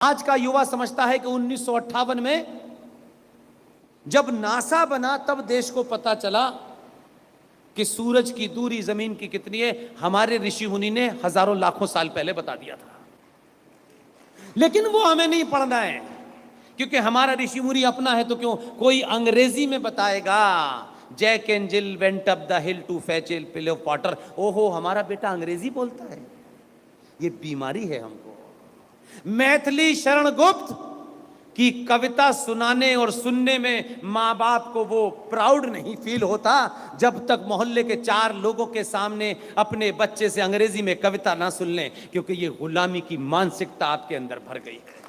आज का युवा समझता है कि 1958 में जब नासा बना तब देश को पता चला कि सूरज की दूरी जमीन की कितनी है। हमारे ऋषि मुनि ने हजारों लाखों साल पहले बता दिया था, लेकिन वो हमें नहीं पढ़ना है क्योंकि हमारा ऋषि मुनि अपना है। तो क्यों कोई अंग्रेजी में बताएगा Jack and Jill went up the hill to fetch a pail of water. ओहो, हमारा बेटा अंग्रेजी बोलता है, ये बीमारी है हमको। मैथिली शरण गुप्त की कविता सुनाने और सुनने में मां बाप को वो प्राउड नहीं फील होता जब तक मोहल्ले के 4 लोगों के सामने अपने बच्चे से अंग्रेजी में कविता ना सुन लें, क्योंकि ये गुलामी की मानसिकता आपके अंदर भर गई है।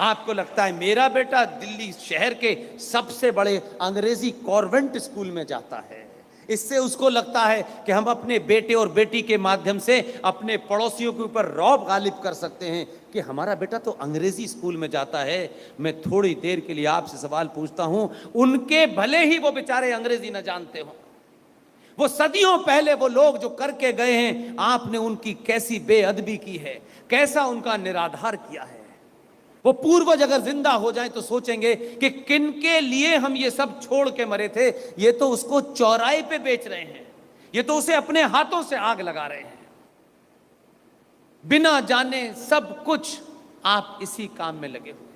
आपको लगता है मेरा बेटा दिल्ली शहर के सबसे बड़े अंग्रेजी कॉन्वेंट स्कूल में जाता है, इससे उसको लगता है कि हम अपने बेटे और बेटी के माध्यम से अपने पड़ोसियों के ऊपर रौब गालिब कर सकते हैं कि हमारा बेटा तो अंग्रेजी स्कूल में जाता है। मैं थोड़ी देर के लिए आपसे सवाल पूछता हूं, उनके भले ही वो बेचारे अंग्रेजी न जानते हो, वो सदियों पहले वो लोग जो करके गए हैं, आपने उनकी कैसी बेअदबी की है, कैसा उनका निराधार किया है। वो पूर्वज अगर जिंदा हो जाएं तो सोचेंगे कि किनके लिए हम ये सब छोड़ के मरे थे। ये तो उसको चौराहे पे बेच रहे हैं, ये तो उसे अपने हाथों से आग लगा रहे हैं। बिना जाने सब कुछ आप इसी काम में लगे हुए,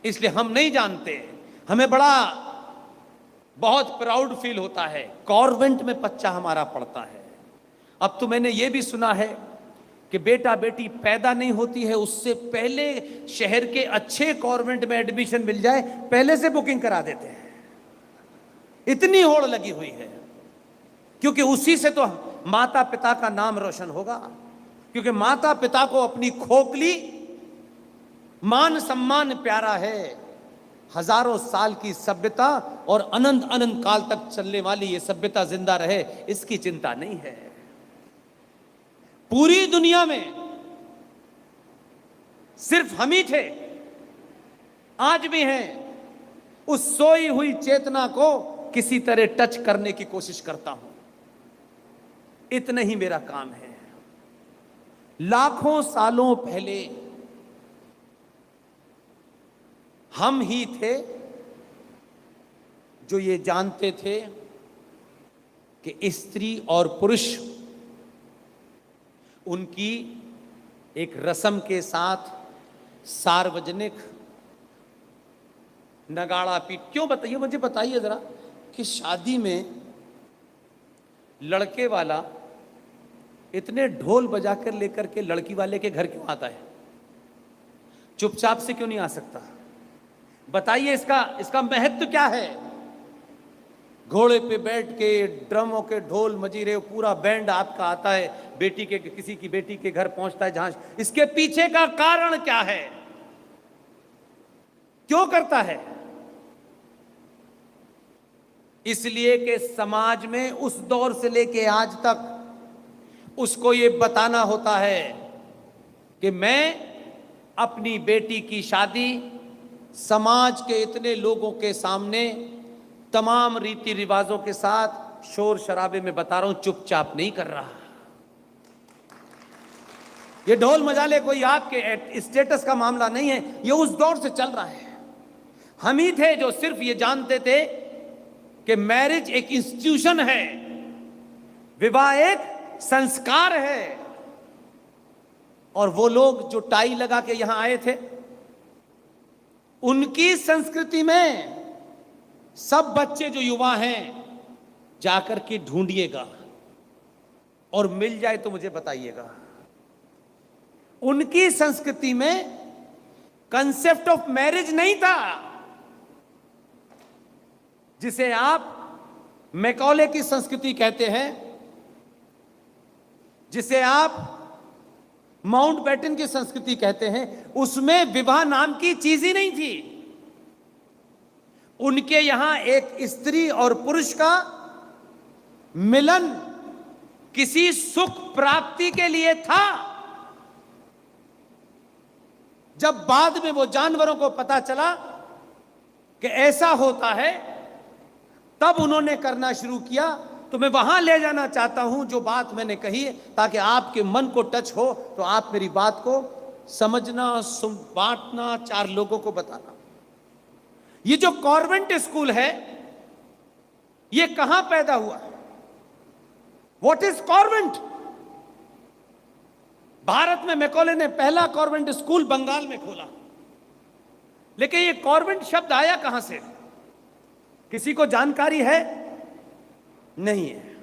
इसलिए हम नहीं जानते। हमें बहुत प्राउड फील होता है कॉन्वेंट में बच्चा हमारा पढ़ता है। अब तो मैंने ये भी सुना है कि बेटा बेटी पैदा नहीं होती है उससे पहले शहर के अच्छे कॉन्वेंट में एडमिशन मिल जाए, पहले से बुकिंग करा देते हैं। इतनी होड़ लगी हुई है, क्योंकि उसी से तो माता पिता का नाम रोशन होगा, क्योंकि माता पिता को अपनी खोखली मान सम्मान प्यारा है। हजारों साल की सभ्यता और अनंत अनंत काल तक चलने वाली ये सभ्यता जिंदा रहे, इसकी चिंता नहीं है। पूरी दुनिया में सिर्फ हम ही थे, आज भी हैं। उस सोई हुई चेतना को किसी तरह टच करने की कोशिश करता हूं, इतना ही मेरा काम है। लाखों सालों पहले हम ही थे जो ये जानते थे कि स्त्री और पुरुष उनकी एक रस्म के साथ सार्वजनिक नगाड़ा पीट। क्यों बताइए, मुझे बताइए जरा कि शादी में लड़के वाला इतने ढोल बजा कर लेकर के लड़की वाले के घर क्यों आता है? चुपचाप से क्यों नहीं आ सकता? बताइए, इसका महत्व क्या है? घोड़े पे बैठ के ड्रमों के ढोल मजीरे पूरा बैंड आपका आता है, बेटी के किसी की बेटी के घर पहुंचता है जहां। इसके पीछे का कारण क्या है? क्यों करता है? इसलिए कि समाज में उस दौर से लेके आज तक उसको ये बताना होता है कि मैं अपनी बेटी की शादी समाज के इतने लोगों के सामने तमाम रीति रिवाजों के साथ शोर शराबे में बता रहा हूं, चुपचाप नहीं कर रहा। ये ढोल मजाले कोई आपके स्टेटस का मामला नहीं है, ये उस दौर से चल रहा है। हम ही थे जो सिर्फ ये जानते थे कि मैरिज एक इंस्टीट्यूशन है, विवाह एक संस्कार है। और वो लोग जो टाई लगा के यहां आए थे, उनकी संस्कृति में सब बच्चे जो युवा हैं जाकर के ढूंढिएगा और मिल जाए तो मुझे बताइएगा। उनकी संस्कृति में कंसेप्ट ऑफ मैरिज नहीं था, जिसे आप मैकॉले की संस्कृति कहते हैं, जिसे आप माउंटबेटन की संस्कृति कहते हैं। उसमें विवाह नाम की चीज ही नहीं थी। उनके यहां एक स्त्री और पुरुष का मिलन किसी सुख प्राप्ति के लिए था। जब बाद में वो जानवरों को पता चला कि ऐसा होता है, तब उन्होंने करना शुरू किया तो मैं वहां ले जाना चाहता हूं जो बात मैंने कही, ताकि आपके मन को टच हो तो आप मेरी बात को समझना, बांटना, 4 लोगों को बताना। ये जो कॉन्वेंट स्कूल है, ये कहां पैदा हुआ? What is convent? भारत में मैकॉले ने पहला कॉन्वेंट स्कूल बंगाल में खोला, लेकिन ये कॉन्वेंट शब्द आया कहां से? किसी को जानकारी है? नहीं है।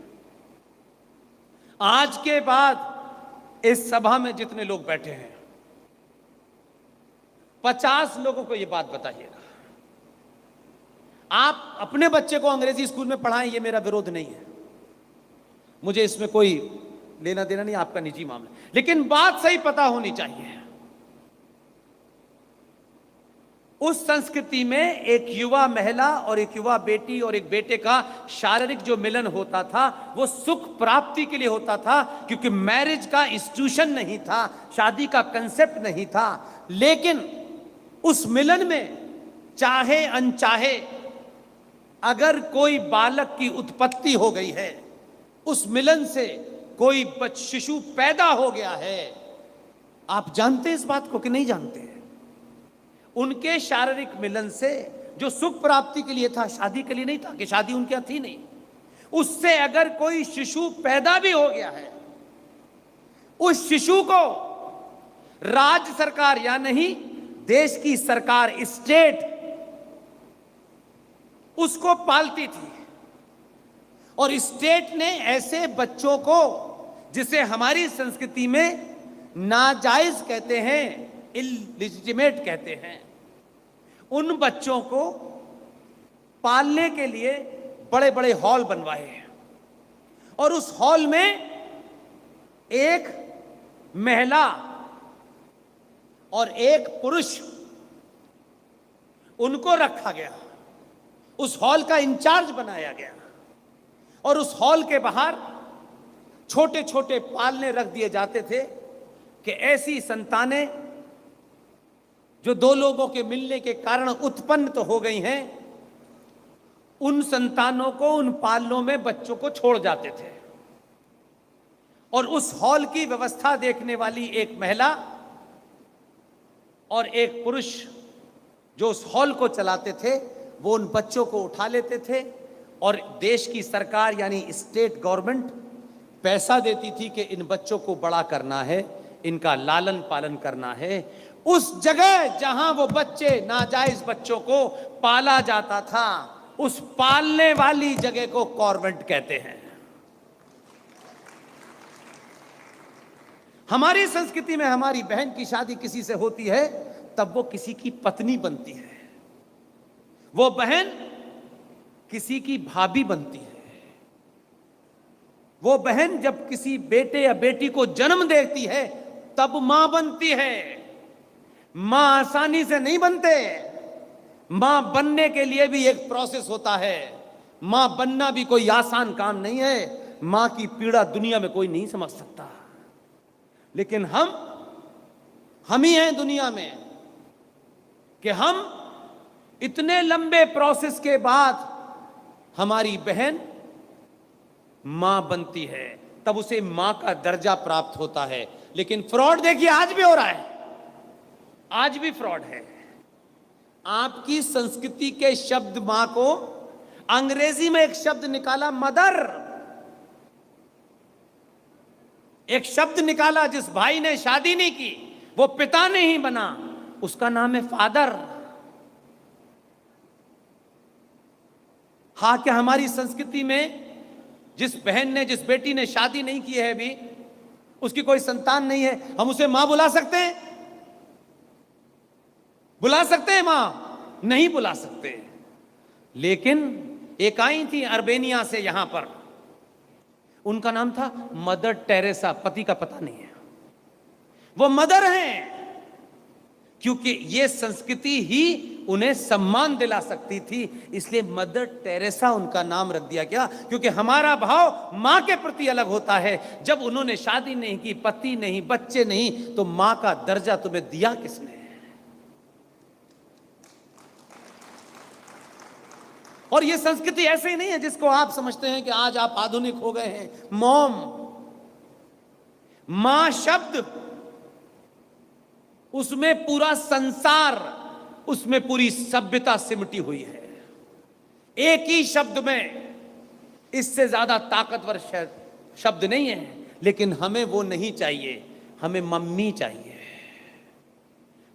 आज के बाद इस सभा में जितने लोग बैठे हैं, 50 लोगों को यह बात बताइएगा। आप अपने बच्चे को अंग्रेजी स्कूल में पढ़ाएं, यह मेरा विरोध नहीं है, मुझे इसमें कोई लेना देना नहीं, आपका निजी मामला, लेकिन बात सही पता होनी चाहिए। उस संस्कृति में एक युवा महिला और एक युवा बेटी और एक बेटे का शारीरिक जो मिलन होता था, वो सुख प्राप्ति के लिए होता था, क्योंकि मैरिज का इंस्टीट्यूशन नहीं था, शादी का कंसेप्ट नहीं था। लेकिन उस मिलन में चाहे अनचाहे अगर कोई बालक की उत्पत्ति हो गई है, उस मिलन से कोई शिशु पैदा हो गया है, आप जानते हैं इस बात को कि नहीं जानते? उनके शारीरिक मिलन से जो सुख प्राप्ति के लिए था, शादी के लिए नहीं था, कि शादी उनके यहाँ थी नहीं, उससे अगर कोई शिशु पैदा भी हो गया है, उस शिशु को राज्य सरकार या नहीं, देश की सरकार, स्टेट, उसको पालती थी। और स्टेट ने ऐसे बच्चों को, जिसे हमारी संस्कृति में नाजायज कहते हैं, इलिजिटिमेट कहते हैं, उन बच्चों को पालने के लिए बड़े बड़े हॉल बनवाए हैं, और उस हॉल में एक महिला और एक पुरुष, उनको रखा गया, उस हॉल का इंचार्ज बनाया गया, और उस हॉल के बाहर छोटे छोटे पालने रख दिए जाते थे कि ऐसी संतानें जो 2 लोगों के मिलने के कारण उत्पन्न तो हो गई हैं, उन संतानों को उन पालनों में बच्चों को छोड़ जाते थे। और उस हॉल की व्यवस्था देखने वाली एक महिला और एक पुरुष जो उस हॉल को चलाते थे, वो उन बच्चों को उठा लेते थे, और देश की सरकार यानी स्टेट गवर्नमेंट पैसा देती थी कि इन बच्चों को बड़ा करना है, इनका लालन पालन करना है। उस जगह जहां वो बच्चे, नाजायज बच्चों को पाला जाता था, उस पालने वाली जगह को कॉन्वेंट कहते हैं। हमारी संस्कृति में हमारी बहन की शादी किसी से होती है, तब वो किसी की पत्नी बनती है, वो बहन किसी की भाभी बनती है। वो बहन जब किसी बेटे या बेटी को जन्म देती है, तब मां बनती है। मां आसानी से नहीं बनते, मां बनने के लिए भी एक प्रोसेस होता है। मां बनना भी कोई आसान काम नहीं है। मां की पीड़ा दुनिया में कोई नहीं समझ सकता, लेकिन हम ही हैं दुनिया में कि हम इतने लंबे प्रोसेस के बाद हमारी बहन मां बनती है, तब उसे मां का दर्जा प्राप्त होता है। लेकिन फ्रॉड देखिए आज भी हो रहा है, आज भी फ्रॉड है। आपकी संस्कृति के शब्द मां को, अंग्रेजी में एक शब्द निकाला मदर, एक शब्द निकाला, जिस भाई ने शादी नहीं की वो पिता नहीं बना, उसका नाम है फादर। हाँ, क्या हमारी संस्कृति में जिस बहन ने, जिस बेटी ने शादी नहीं की है, अभी उसकी कोई संतान नहीं है, हम उसे मां बुला सकते हैं? बुला सकते हैं मां? नहीं बुला सकते। लेकिन एक आई थी अर्मेनिया से यहां पर, उनका नाम था मदर टेरेसा, पति का पता नहीं है, वो मदर हैं, क्योंकि ये संस्कृति ही उन्हें सम्मान दिला सकती थी, इसलिए मदर टेरेसा उनका नाम रख दिया गया। क्योंकि हमारा भाव मां के प्रति अलग होता है। जब उन्होंने शादी नहीं की, पति नहीं, बच्चे नहीं, तो मां का दर्जा तुम्हें दिया किसने? और ये संस्कृति ऐसे ही नहीं है जिसको आप समझते हैं कि आज आप आधुनिक हो गए हैं। मॉम, मां शब्द, उसमें पूरा संसार, उसमें पूरी सभ्यता सिमटी हुई है। एक ही शब्द में इससे ज्यादा ताकतवर शब्द नहीं है। लेकिन हमें वो नहीं चाहिए, हमें मम्मी चाहिए,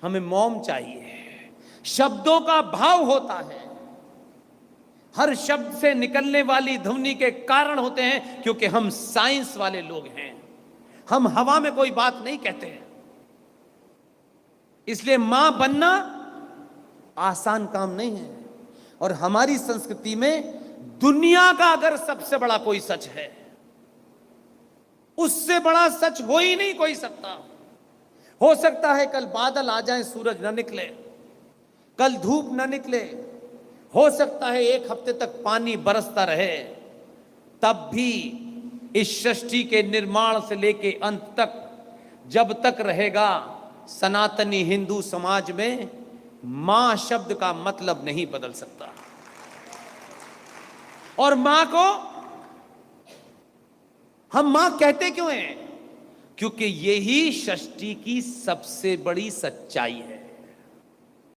हमें मॉम चाहिए। शब्दों का भाव होता है, हर शब्द से निकलने वाली ध्वनि के कारण होते हैं, क्योंकि हम साइंस वाले लोग हैं। हम हवा में कोई बात नहीं कहते हैं। इसलिए मां बनना आसान काम नहीं है। और हमारी संस्कृति में दुनिया का अगर सबसे बड़ा कोई सच है, उससे बड़ा सच हो ही नहीं कोई सकता। हो सकता है कल बादल आ जाएं, सूरज न निकले, कल धूप न निकले, हो सकता है एक हफ्ते तक पानी बरसता रहे, तब भी इस सृष्टि के निर्माण से लेके अंत तक, जब तक रहेगा सनातनी हिंदू समाज में, मां शब्द का मतलब नहीं बदल सकता। और मां को हम मां कहते क्यों हैं? क्योंकि यही सृष्टि की सबसे बड़ी सच्चाई है।